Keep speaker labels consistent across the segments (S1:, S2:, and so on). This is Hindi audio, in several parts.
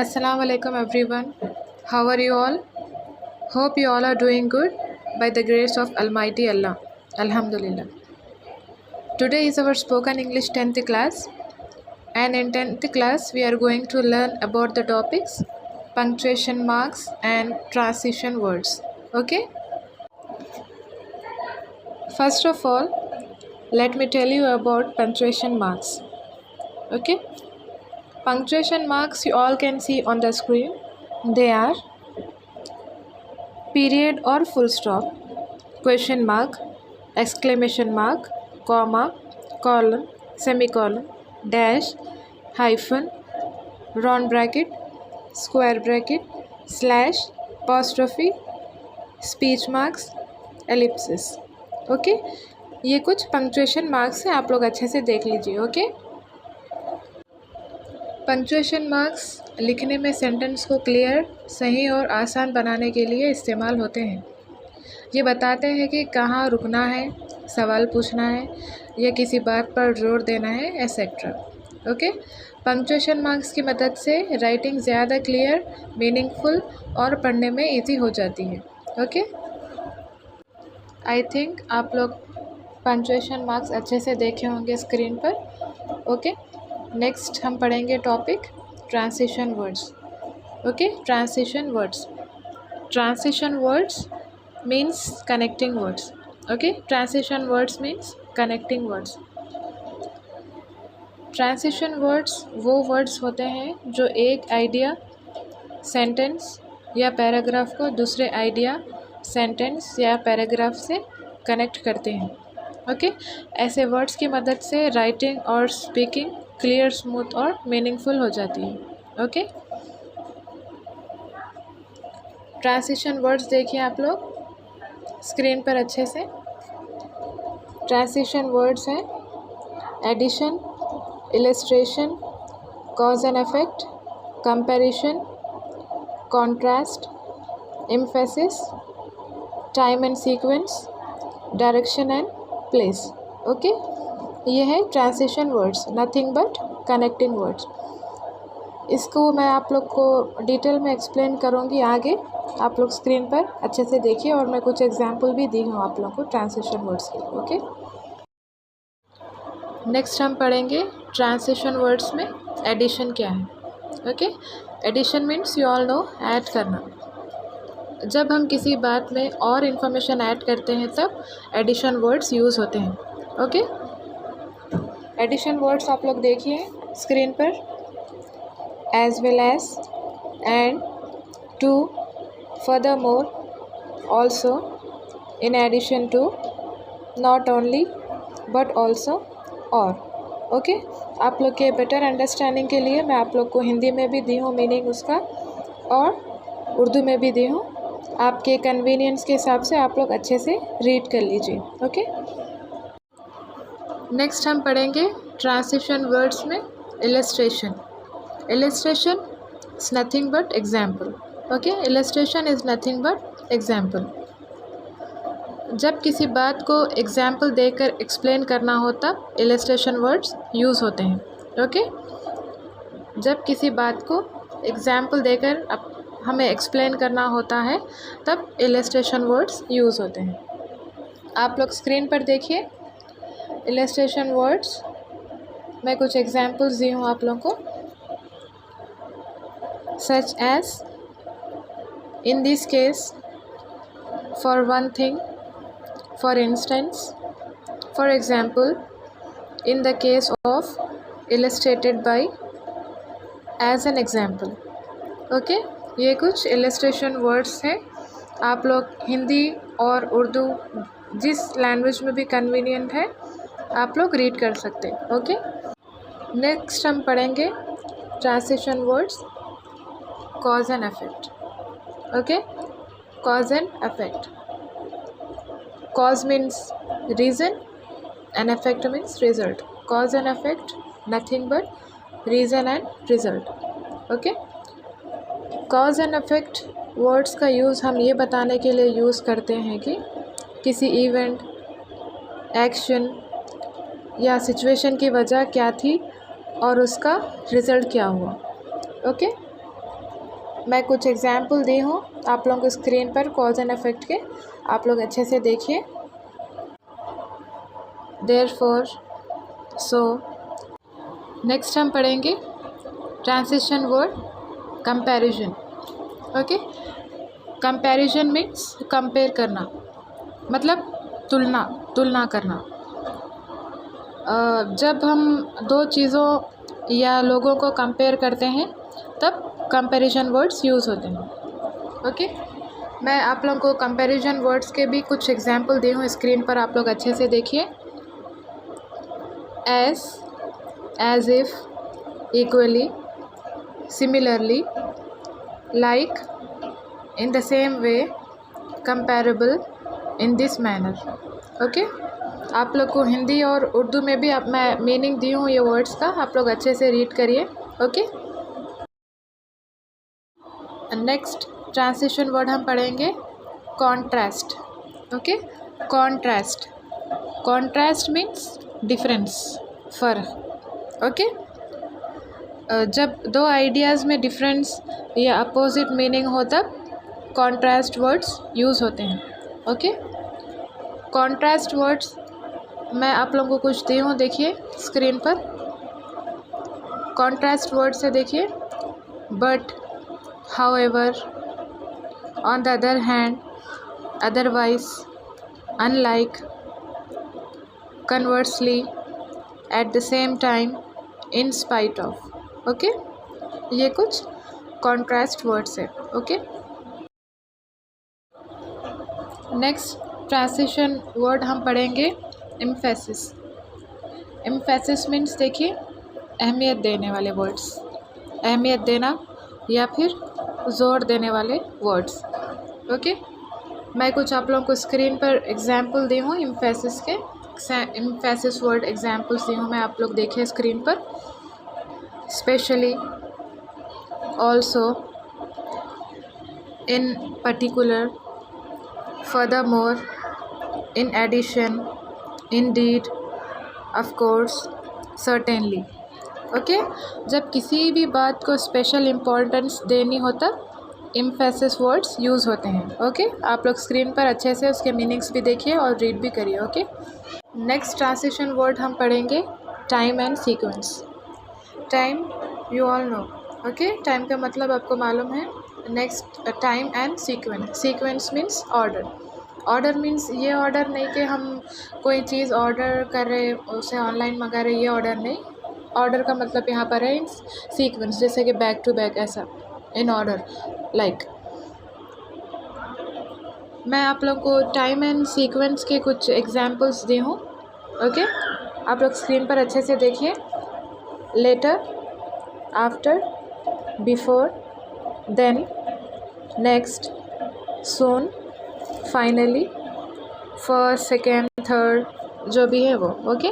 S1: Assalamu alaikum everyone. How are you all? Hope you all are doing good by the grace of Almighty Allah. Alhamdulillah. Today is our spoken English 10th class, and in 10th class we are going to learn about the topics punctuation marks and transition words. Okay? First of all, let me tell you about punctuation marks. Okay? Punctuation marks you all can see on the screen. They are period or full stop, question mark, exclamation mark, comma, colon, semicolon, dash, hyphen, round bracket, square bracket, slash, apostrophe, speech marks, Ellipsis. Okay, ये कुछ पंक्चुएशन मार्क्स हैं, आप लोग अच्छे से देख लीजिए. ओके, पंक्चुएशन मार्क्स लिखने में सेंटेंस को क्लियर, सही और आसान बनाने के लिए इस्तेमाल होते हैं. ये बताते हैं कि कहाँ रुकना है, सवाल पूछना है या किसी बात पर जोर देना है, एसेट्रा. ओके, पंक्चुएशन मार्क्स की मदद से राइटिंग ज़्यादा क्लियर, मीनिंगफुल और पढ़ने में इजी हो जाती है. ओके, आई थिंक आप लोग पंक्चुएशन मार्क्स अच्छे से देखे होंगे स्क्रीन पर. ओके, नेक्स्ट हम पढ़ेंगे topic transition words. Okay, transition words. Transition words means connecting words. Okay, transition words means connecting words. Transition words वो वर्ड्स होते हैं जो एक आइडिया, सेंटेंस या पैराग्राफ को दूसरे आइडिया, सेंटेंस या पैराग्राफ से कनेक्ट करते हैं. ओके, ऐसे वर्ड्स की मदद से राइटिंग और स्पीकिंग क्लियर, स्मूथ और मीनिंगफुल हो जाती है. ओके, ट्रांसिशन वर्ड्स देखिए आप लोग स्क्रीन पर अच्छे से. ट्रांसिशन वर्ड्स हैं addition, illustration, cause and effect, comparison, contrast, emphasis, time and sequence, direction and place. Okay, ये है transition words, nothing but connecting words. इसको मैं आप लोग को डिटेल में एक्सप्लेन करूँगी आगे. आप लोग स्क्रीन पर अच्छे से देखिए और मैं कुछ एग्जाम्पल भी दी हूँ आप लोगों को ट्रांसिशन वर्ड्स के. ओके, नेक्स्ट हम पढ़ेंगे ट्रांसिशन वर्ड्स में एडिशन क्या है. Okay, addition means you all know add करना. जब हम किसी बात में और इन्फॉर्मेशन ऐड करते हैं तब एडिशन वर्ड्स यूज़ होते हैं. ओके, एडिशन वर्ड्स आप लोग देखिए स्क्रीन पर. As well as, and, too, furthermore, also, in addition to, not only but also, और. ओके, आप लोग के बेटर अंडरस्टैंडिंग के लिए मैं आप लोग को हिंदी में भी दी हूँ मीनिंग उसका और उर्दू में भी दी हूँ. आपके कन्वीनियंस के हिसाब से आप लोग अच्छे से रीड कर लीजिए. ओके, नेक्स्ट हम पढ़ेंगे ट्रांसिशन वर्ड्स में illustration. Illustration is nothing but example. Okay, illustration is nothing but example. जब किसी बात को एग्जाम्पल देकर एक्सप्लेन करना हो तब इलस्ट्रेशन वर्ड्स यूज़ होते हैं. ओके, जब किसी बात को एग्जाम्पल देकर हमें एक्सप्लेन करना होता है तब इलस्ट्रेशन वर्ड्स यूज़ होते हैं. आप लोग स्क्रीन पर देखिए इलस्ट्रेशन वर्ड्स. मैं कुछ एग्जाम्पल्स दी हूँ आप लोगों को. Such as, in this case, for one thing, for instance, for example, in the case of, illustrated by, as an example. Okay, ये कुछ इलस्ट्रेशन वर्ड्स हैं. आप लोग हिंदी और उर्दू जिस लैंग्वेज में भी कन्वीनियंट है आप लोग रीड कर सकते हैं. ओके, नेक्स्ट हम पढ़ेंगे transition words cause and effect. Okay, cause and effect. Cause means reason and effect means result. Cause and effect nothing but reason and result. Okay, cause and effect words का यूज़ हम ये बताने के लिए यूज़ करते हैं कि किसी इवेंट, एक्शन या सिचुएशन की वजह क्या थी और उसका रिज़ल्ट क्या हुआ. ओके, मैं कुछ एग्जाम्पल दी हूँ आप लोगों को स्क्रीन पर, कॉज एंड इफेक्ट के, आप लोग अच्छे से देखिए। देयरफॉर, सो। नेक्स्ट हम पढ़ेंगे transition word comparison. Okay, comparison means compare करना, मतलब तुलना करना। जब हम दो चीज़ों या लोगों को कंपेयर करते हैं तब कंपैरिजन वर्ड्स यूज़ होते हैं। ओके, मैं आप लोगों को कंपैरिजन वर्ड्स के भी कुछ एग्जांपल दी हूँ स्क्रीन पर, आप लोग अच्छे से देखिए। As if, equally, similarly, like, in the same way, comparable, in this manner. Okay, आप लोग को हिंदी और उर्दू में भी मैं मीनिंग दी हूँ ये वर्ड्स का, आप लोग अच्छे से रीड करिए। ओके, नेक्स्ट ट्रांसिशन वर्ड हम पढ़ेंगे contrast. Okay, contrast, contrast means difference, फ़र्क। ओके, जब दो आइडियाज़ में डिफरेंस या अपोजिट मीनिंग हो तब कॉन्ट्रास्ट वर्ड्स यूज़ होते हैं। ओके, कॉन्ट्रास्ट वर्ड्स मैं आप लोगों को कुछ दी हूँ, देखिए स्क्रीन पर। कॉन्ट्रास्ट वर्ड से देखिए, but, however, on the other hand, otherwise, unlike, conversely, at the same time, in spite of. Okay, ये कुछ कॉन्ट्रास्ट वर्ड्स है। ओके, नेक्स्ट ट्रांसिशन वर्ड हम पढ़ेंगे एम्फेसिस। एम्फेसिस मीन्स देखिए अहमियत देने वाले वर्ड्स, अहमियत देना या फिर ज़ोर देने वाले वर्ड्स। ओके, मैं कुछ आप लोगों को स्क्रीन पर एग्जाम्पल दी हूँ एम्फेसिस के, एम्फेसिस वर्ड एग्जाम्पल्स दी हूँ मैं, आप लोग देखिए स्क्रीन पर। Specially, also, in particular, furthermore, in addition, indeed, of course, certainly। Okay, जब किसी भी बात को स्पेशल इम्पोर्टेंस देनी हो तब एम्फेसिस वर्ड्स यूज़ होते हैं। ओके, आप लोग स्क्रीन पर अच्छे से उसके मीनिंग्स भी देखिए और रीड भी करिए। ओके, नेक्स्ट ट्रांसिशन वर्ड हम पढ़ेंगे time and sequence. Time, you all no. Okay, time का मतलब आपको मालूम है। Next time and sequence, sequence means order. Order means ये ऑर्डर नहीं कि हम कोई चीज़ ऑर्डर कर रहे उसे ऑनलाइन मंगा रहे, ये ऑर्डर नहीं। ऑर्डर का मतलब यहाँ पर है सीक्वेंस, जैसे कि बैक टू बैक, ऐसा इन ऑर्डर, लाइक। मैं आप लोगों को टाइम एंड सीक्वेंस के कुछ एग्जांपल्स दी हूँ। ओके, आप लोग स्क्रीन पर अच्छे से देखिए। Later, after, before, then, next, soon, finally, first, second, third, जो भी है वो। ओके,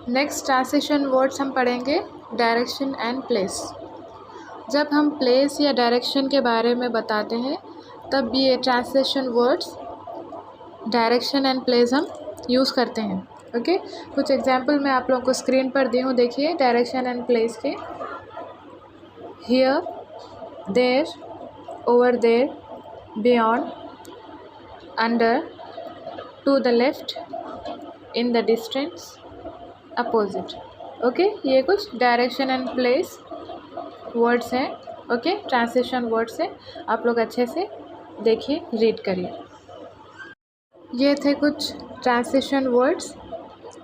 S1: नेक्स्ट ट्रांसिशन वर्ड्स हम पढ़ेंगे डायरेक्शन एंड प्लेस। जब हम प्लेस या डायरेक्शन के बारे में बताते हैं तब ये transition words direction and place हम यूज़ करते हैं। ओके, कुछ एग्जांपल मैं आप लोगों को स्क्रीन पर दी हूँ, देखिए डायरेक्शन एंड प्लेस के। Here, there, over there, beyond, under, to the left, in the distance, opposite. Okay, ये कुछ डायरेक्शन एंड प्लेस वर्ड्स हैं। ओके, ट्रांसिशन वर्ड्स हैं, आप लोग अच्छे से देखिए, रीड करिए। ये थे कुछ transition words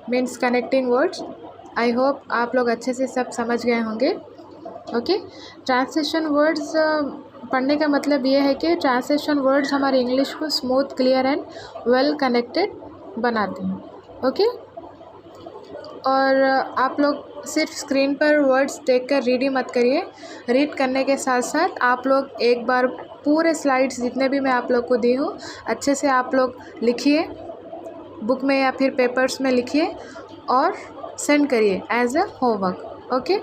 S1: means connecting words. I hope आप लोग अच्छे से सब समझ गए होंगे। ओके, ट्रांसिशन वर्ड्स पढ़ने का मतलब ये है कि ट्रांसिशन वर्ड्स हमारे इंग्लिश को smooth, clear and well connected बनाते हैं। ओके, और आप लोग सिर्फ स्क्रीन पर वर्ड्स देखकर रीड ही मत करिए, रीड करने के साथ साथ आप लोग एक बार पूरे स्लाइड्स जितने भी मैं आप लोग को दी हूँ अच्छे से आप लोग लिखिए, बुक में या फिर पेपर्स में लिखिए और सेंड करिए एज अ होमवर्क। ओके।